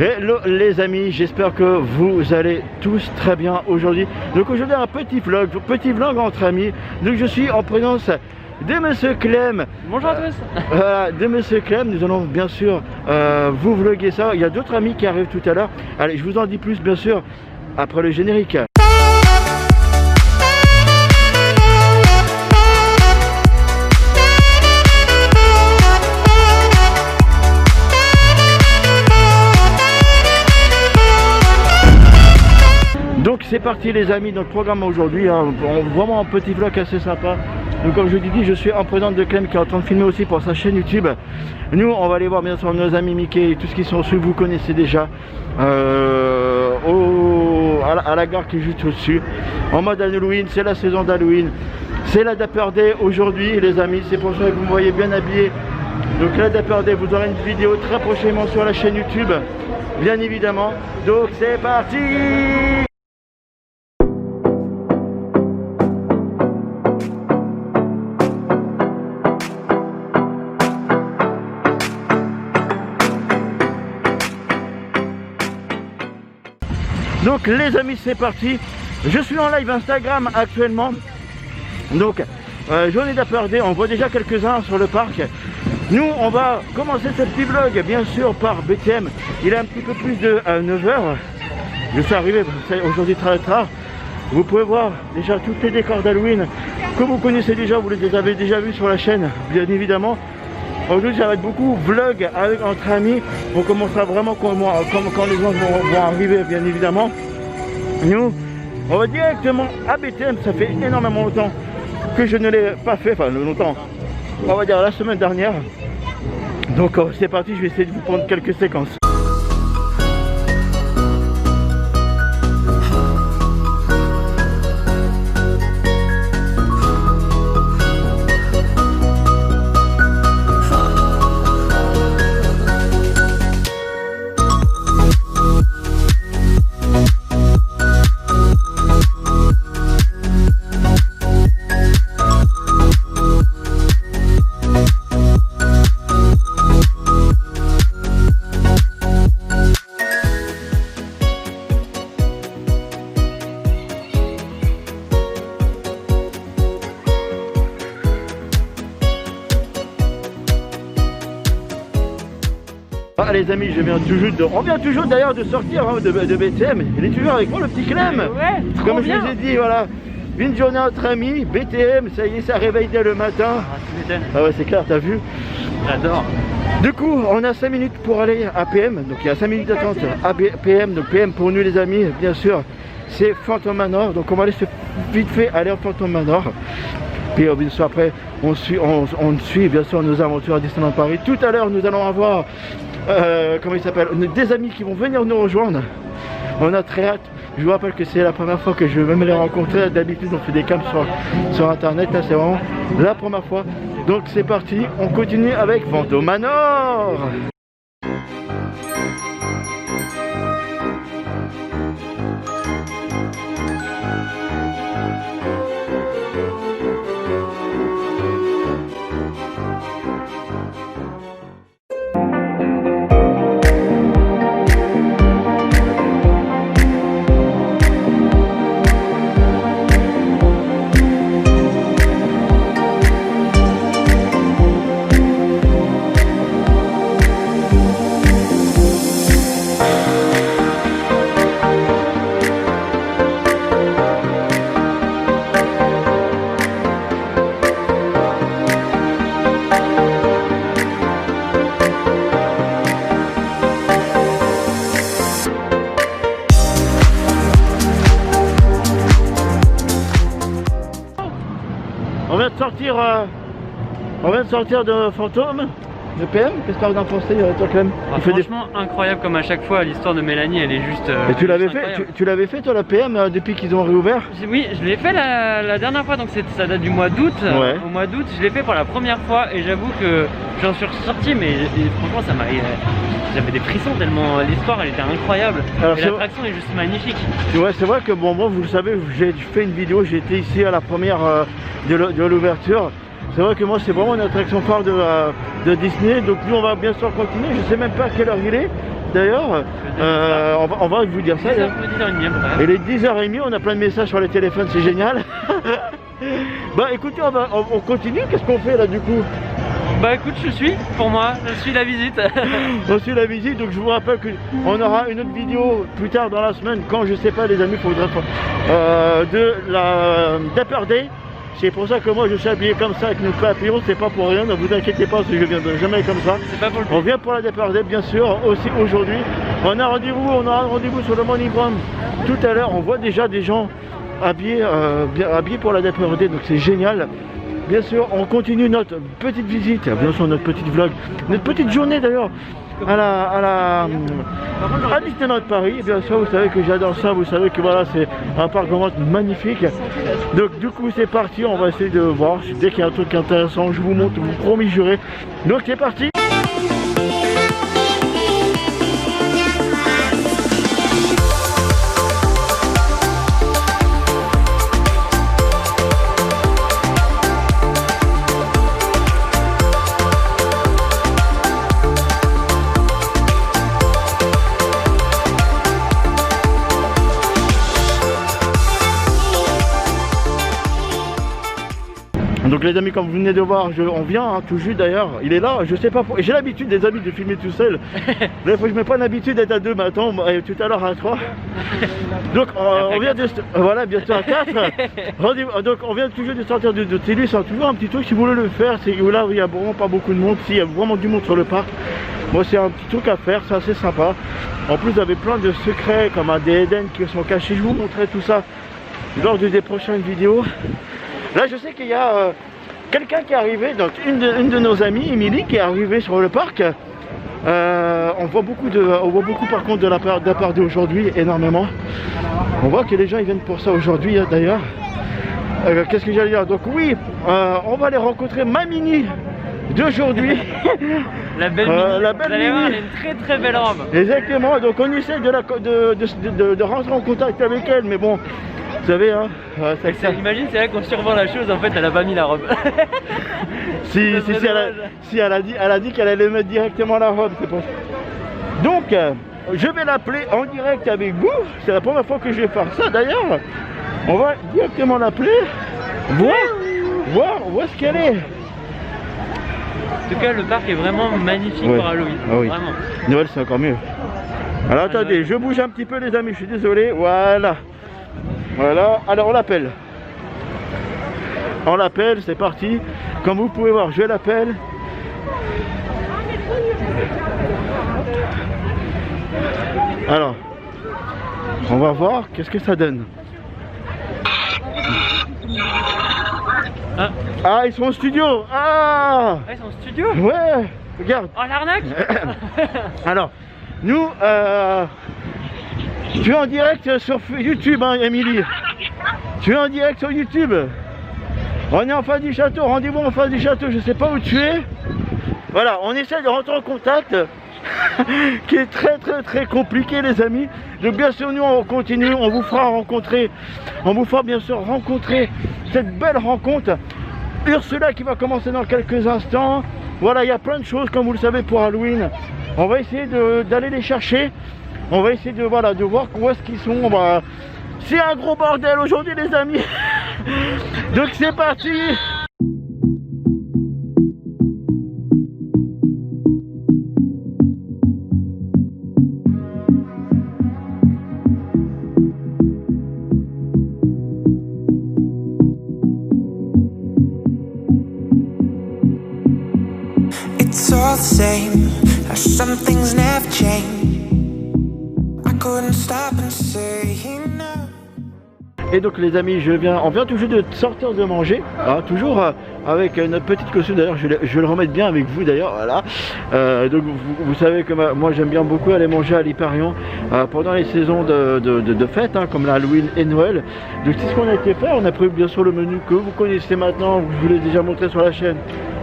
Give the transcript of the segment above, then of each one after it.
Hello les amis, j'espère que vous allez tous très bien aujourd'hui. Donc aujourd'hui un petit vlog entre amis. Donc je suis en présence de Monsieur Clem. Bonjour à tous. Voilà, de Monsieur Clem, nous allons bien sûr vous vlogger ça. Il y a d'autres amis qui arrivent tout à l'heure. Allez, je vous en dis plus bien sûr après le générique. Donc c'est parti les amis, notre programme aujourd'hui, hein, vraiment un petit vlog assez sympa. Donc comme je vous dis, je suis en présence de Clem qui est en train de filmer aussi pour sa chaîne YouTube. Nous on va aller voir bien sûr nos amis Mickey et tout ce qui sont ceux que vous connaissez déjà. À la gare qui est juste au-dessus. En mode Halloween, c'est la saison d'Halloween. C'est la Dapper Day aujourd'hui les amis, c'est pour ça que vous me voyez bien habillé. Donc la Dapper Day, vous aurez une vidéo très prochainement sur la chaîne YouTube, bien évidemment. Donc c'est parti! Donc les amis c'est parti, je suis en live Instagram actuellement. Donc journée Dapper Day, on voit déjà quelques-uns sur le parc. Nous on va commencer ce petit vlog bien sûr par BTM. Il est un petit peu plus de 9h. Je suis arrivé aujourd'hui très tard. Vous pouvez voir déjà tous les décors d'Halloween que vous connaissez déjà, vous les avez déjà vus sur la chaîne bien évidemment. Aujourd'hui ça va être beaucoup vlog avec entre amis. On commencera vraiment quand les gens vont arriver bien évidemment. Nous on va directement à BTM, ça fait énormément longtemps que je ne l'ai pas fait, enfin longtemps, on va dire la semaine dernière. Donc c'est parti, je vais essayer de vous prendre quelques séquences. Ah les amis, on vient toujours d'ailleurs de sortir hein, de BTM. Il est toujours avec moi le petit Clem. Ouais, comme je vous ai dit, voilà, une journée entre amis, BTM, ça y est, ça réveille dès le matin. Ah ouais c'est clair, t'as vu. J'adore. Du coup, on a 5 minutes pour aller à PM, donc il y a 5 minutes d'attente à PM, donc PM pour nous les amis, bien sûr, c'est Phantom Manor, donc on va aller vite fait aller au Phantom Manor. Puis bien sûr après, on suit bien sûr nos aventures à Disneyland Paris. Tout à l'heure, nous allons avoir comment il s'appelle, des amis qui vont venir nous rejoindre. On a très hâte. Je vous rappelle que c'est la première fois que je vais me les rencontrer. D'habitude on fait des camps sur internet, là c'est vraiment la première fois. Donc c'est parti, on continue avec Phantom Manor. On vient de sortir de Fantôme, de PM. Qu'est-ce que tu as pensé toi Clem? Franchement incroyable comme à chaque fois, l'histoire de Mélanie elle est juste... Et tu l'avais fait, tu l'avais fait toi la PM depuis qu'ils ont réouvert? Oui, je l'ai fait la dernière fois, donc ça date du mois d'août. Ouais. Au mois d'août je l'ai fait pour la première fois et j'avoue que j'en suis ressorti mais franchement ça m'a... J'avais des frissons tellement l'histoire elle était incroyable. Et l'attraction est juste magnifique. Ouais c'est vrai que bon moi vous le savez, j'ai fait une vidéo, j'ai été ici à la première de l'ouverture. C'est vrai que moi c'est vraiment une attraction phare de Disney. Donc nous on va bien sûr continuer. Je sais même pas à quelle heure il est. d'ailleurs. On va vous dire ça. 10h30. Il est 10h30, on a plein de messages sur les téléphones, c'est génial. Bah écoutez, on continue, qu'est-ce qu'on fait là du coup? Bah écoute, je suis la visite. On suit la visite, donc je vous rappelle qu'on aura une autre vidéo plus tard dans la semaine, quand je sais pas les amis, faudra de la Dapper Day. C'est pour ça que moi je suis habillé comme ça avec nos papillons, c'est pas pour rien, ne vous inquiétez pas si je viens jamais comme ça. C'est pas pour le on vient pour la Dapper Day bien sûr, aussi aujourd'hui. On a un rendez-vous sur le MoneyGram tout à l'heure, on voit déjà des gens habillés pour la Dapper Day, donc c'est génial. Bien sûr, on continue notre petite visite, bien sûr notre petite vlog, notre petite journée d'ailleurs à Disneyland Paris. Bien sûr, vous savez que j'adore ça, vous savez que voilà, c'est un parc vraiment magnifique. Donc du coup c'est parti, on va essayer de voir, dès qu'il y a un truc intéressant, je vous montre, vous promis juré. Donc c'est parti. Donc les amis, comme vous venez de voir, on vient hein, tout juste d'ailleurs, il est là, je sais pas pourquoi, j'ai l'habitude des amis de filmer tout seul. Des fois je mets pas l'habitude d'être à deux, mais attends, tout à l'heure à 3. Donc on vient de, voilà, bientôt à 4. Donc on vient toujours de sortir de Télus, c'est toujours un petit truc, si vous voulez le faire, c'est là où il y a vraiment pas beaucoup de monde, s'il y a vraiment du monde sur le parc. Moi c'est un petit truc à faire, c'est assez sympa. En plus vous avez plein de secrets comme des Eden qui sont cachés, je vous montrerai tout ça lors des prochaines vidéos. Là je sais qu'il y a quelqu'un qui est arrivé, donc une de nos amies, Émilie, qui est arrivée sur le parc. On voit beaucoup par contre de la part d'aujourd'hui, énormément. On voit que les gens ils viennent pour ça aujourd'hui d'ailleurs. Qu'est-ce que j'allais dire? Donc oui, on va aller rencontrer ma Mini d'aujourd'hui. La belle Mini. La belle Mini. Elle a une très très belle robe. Exactement, donc on essaie de rentrer en contact avec elle, mais bon, vous savez, hein, imagine, c'est là qu'on survend la chose, en fait, elle a pas mis la robe. Elle a dit qu'elle allait mettre directement la robe, c'est pour ça. Donc, je vais l'appeler en direct avec vous. C'est la première fois que je vais faire ça d'ailleurs. On va directement l'appeler, voir où est-ce qu'elle est. En tout cas, le parc est vraiment magnifique pour Halloween. Ah oui. Vraiment. Noël, c'est encore mieux. Alors attendez, je bouge un petit peu les amis, je suis désolé. Voilà. Voilà, alors on l'appelle. On l'appelle, c'est parti. Comme vous pouvez voir, je l'appelle. Alors, on va voir qu'est-ce que ça donne. Ah, ils sont en studio. Ah, ils sont en studio. Ouais, regarde. Oh, l'arnaque. Alors, nous, tu es en direct sur YouTube, hein, Émilie. Tu es en direct sur YouTube. On est en face du château, rendez-vous en face du château, je sais pas où tu es. Voilà, on essaie de rentrer en contact, qui est très compliqué les amis. Donc bien sûr nous on continue, on vous fera bien sûr rencontrer cette belle rencontre. Ursula qui va commencer dans quelques instants. Voilà, il y a plein de choses comme vous le savez pour Halloween. On va essayer d'aller les chercher. On va essayer de voir où est-ce qu'ils sont. C'est un gros bordel aujourd'hui les amis. Donc c'est parti. It's all the same, some things never change. I couldn't stop and say no. Et donc les amis, on vient toujours de sortir de manger, hein, toujours avec notre petite costume. D'ailleurs je vais le remettre bien avec vous d'ailleurs, voilà. Donc vous savez que moi j'aime bien beaucoup aller manger à l'Hyperion pendant les saisons de fêtes, hein, comme l'Halloween et Noël. Donc c'est ce qu'on a été faire, on a pris bien sûr le menu que vous connaissez maintenant, je vous l'ai déjà montré sur la chaîne.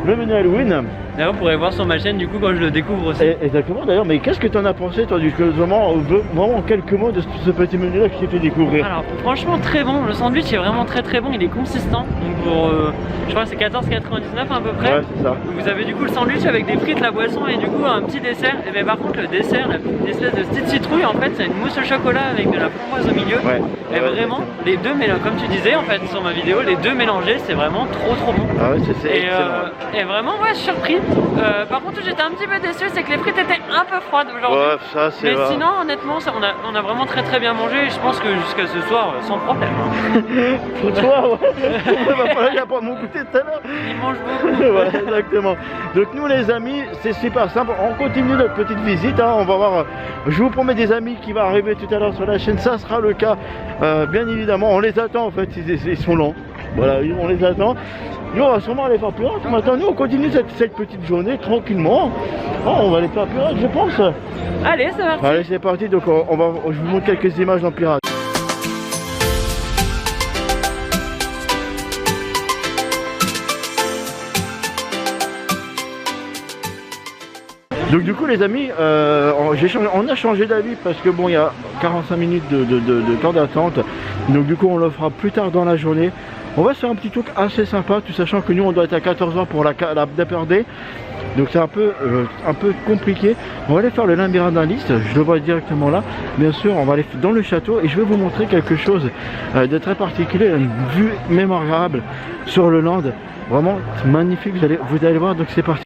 le menu Halloween. D'ailleurs, vous pourrez voir sur ma chaîne du coup quand je le découvre aussi. Exactement, d'ailleurs, mais qu'est-ce que tu en as pensé toi, vraiment en quelques mots de ce petit menu là qui t'est fait découvrir? Alors franchement très bon, le sandwich est vraiment très bon, il est consistant. Donc pour, je crois que c'est 14,99 à peu près. Ouais, c'est ça. Donc vous avez du coup le sandwich avec des frites, la boisson et du coup un petit dessert. Et bien par contre le dessert, une espèce de petite citrouille en fait, c'est une mousse au chocolat avec de la framboise au milieu. Ouais. Et vraiment, les deux mélangés, comme tu disais en fait sur ma vidéo, les deux mélangés, c'est vraiment trop bon. Ah ouais, c'est excellent. Et vraiment, ouais, je suis surpris. Par contre, j'étais un petit peu déçu, c'est que les frites étaient un peu froides aujourd'hui. Ouais, ça c'est vrai. Mais sinon, honnêtement, on a vraiment très bien mangé. Et je pense que jusqu'à ce soir, sans problème. Pour toi, ouais. Il va falloir que j'apprenne mon goûter tout à l'heure. Il mange beaucoup. Ouais, exactement. Donc nous les amis, c'est super simple. On continue notre petite visite. Hein. On va voir. Je vous promets des amis qui vont arriver tout à l'heure sur la chaîne. Ça sera le cas. Bien évidemment, on les attend en fait. Ils sont lents. Voilà, on les attend. Nous on va sûrement aller faire pirate. Maintenant nous on continue cette petite journée tranquillement. Oh, on va aller faire pirate je pense. Allez, c'est parti. Allez c'est parti. Donc je vous montre quelques images dans pirate. Donc du coup les amis, on a changé d'avis parce que bon il y a 45 minutes de temps d'attente. Donc du coup on le fera plus tard dans la journée. On va se faire un petit truc assez sympa, tout sachant que nous on doit être à 14h pour la DPRD. Donc c'est un peu compliqué. On va aller faire le labyrinthe d'Alice, je le vois directement là. Bien sûr on va aller dans le château et je vais vous montrer quelque chose de très particulier, une vue mémorable sur le land. Vraiment magnifique, vous allez voir, donc c'est parti.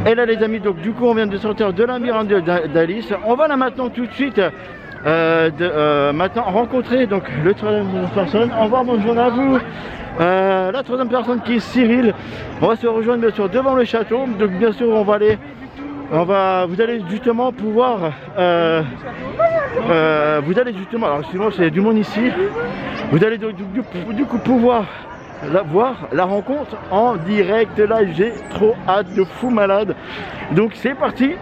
Et là les amis, donc du coup on vient de sortir de labyrinthe d'Alice. On va là maintenant tout de suite maintenant rencontrer donc le troisième personne. Au revoir, bonjour à vous. La troisième personne qui est Cyril. On va se rejoindre bien sûr devant le château. Donc bien sûr vous allez justement pouvoir alors sinon c'est du monde ici. Vous allez du coup pouvoir voir la rencontre en direct là, j'ai trop hâte de fou malade. Donc c'est parti.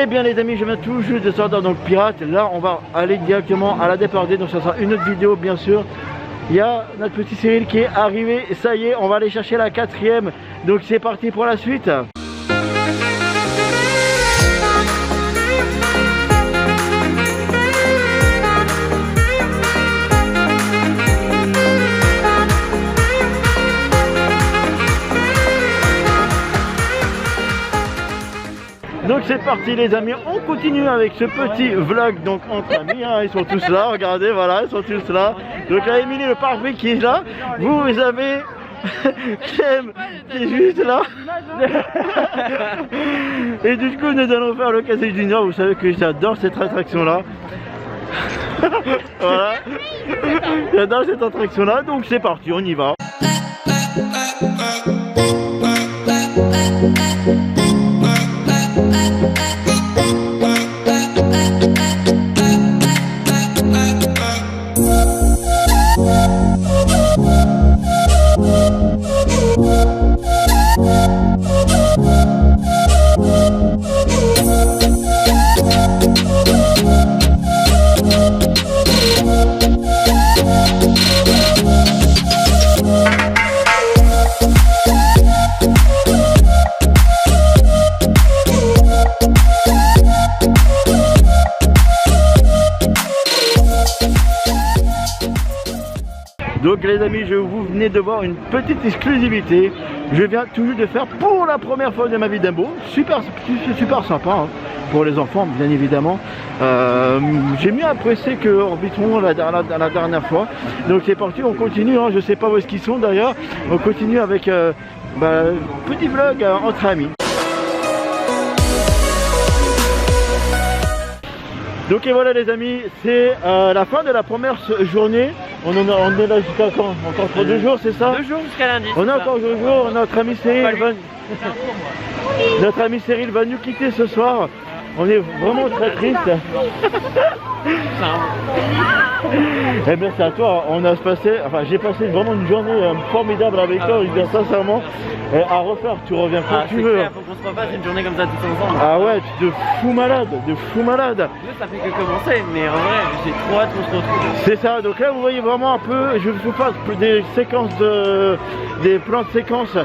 Eh bien les amis, je viens tout juste de sortir donc pirate. Là on va aller directement à la DPRD, donc ça sera une autre vidéo bien sûr. il y a notre petit Cyril qui est arrivé. Ça y est, on va aller chercher la 4e. Donc c'est parti pour la suite. Donc c'est parti les amis, on continue avec ce petit vlog donc entre amis, hein, ils sont tous là, regardez, voilà, ils sont tous là. Donc là, Émilie le parfait qui est là, vous avez Clem qui est juste là. Et du coup nous allons faire le Casey Junior, vous savez que j'adore cette attraction là. Voilà, j'adore cette attraction là, donc c'est parti, on y va. Donc les amis, vous venez de voir une petite exclusivité. Je viens tout juste de faire pour la première fois de ma vie Dumbo. Super sympa hein, pour les enfants bien évidemment. J'ai mieux apprécié que Orbitron la dernière fois. Donc c'est parti, on continue, hein. Je sais pas où est-ce qu'ils sont d'ailleurs. On continue avec petit vlog entre amis. Donc et voilà les amis, c'est la fin de la première journée. On est là jusqu'à quand? Encore pour 2 jours, c'est ça? 2 jours jusqu'à lundi. On a encore 2 jours, notre ami Cyril va nous quitter ce soir. On est vraiment très triste. Eh bien c'est à toi, j'ai passé vraiment une journée formidable avec toi, je veux dire sincèrement. À refaire, tu reviens quand tu veux. Clair, faut qu'on se refasse une journée comme ça tous ensemble. Ah ouais, de fou malade. Ça fait que commencer, mais en vrai, j'ai trop hâte qu'on se retrouve. C'est ça, donc là vous voyez vraiment un peu, je vous passe des séquences des plans de séquences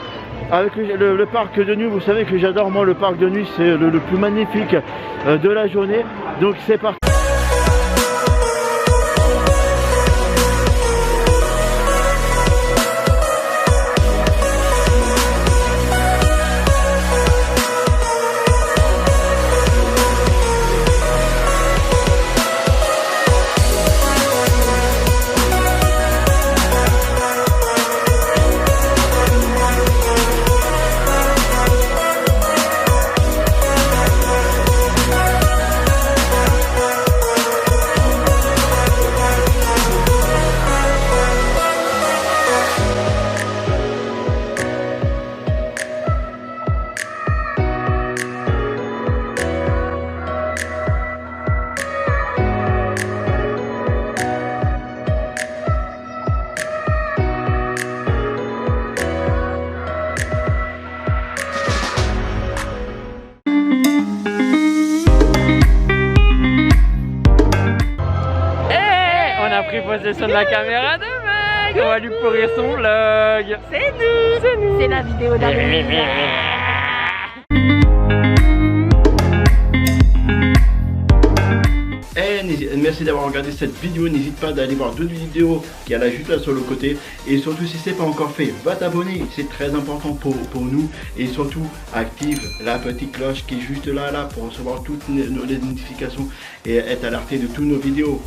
avec le parc de nuit. Vous savez que j'adore moi le parc de nuit, c'est le plus magnifique de la journée. Donc c'est parti. Possession de la caméra de mec, on va lui pourrir son vlog. C'est nous. C'est la vidéo d'Amélie. Merci d'avoir regardé cette vidéo, n'hésite pas d'aller voir d'autres vidéos qui est juste là sur le côté. Et surtout si c'est pas encore fait, va t'abonner, c'est très important pour nous. Et surtout active la petite cloche qui est juste là pour recevoir toutes les notifications et être alerté de toutes nos vidéos.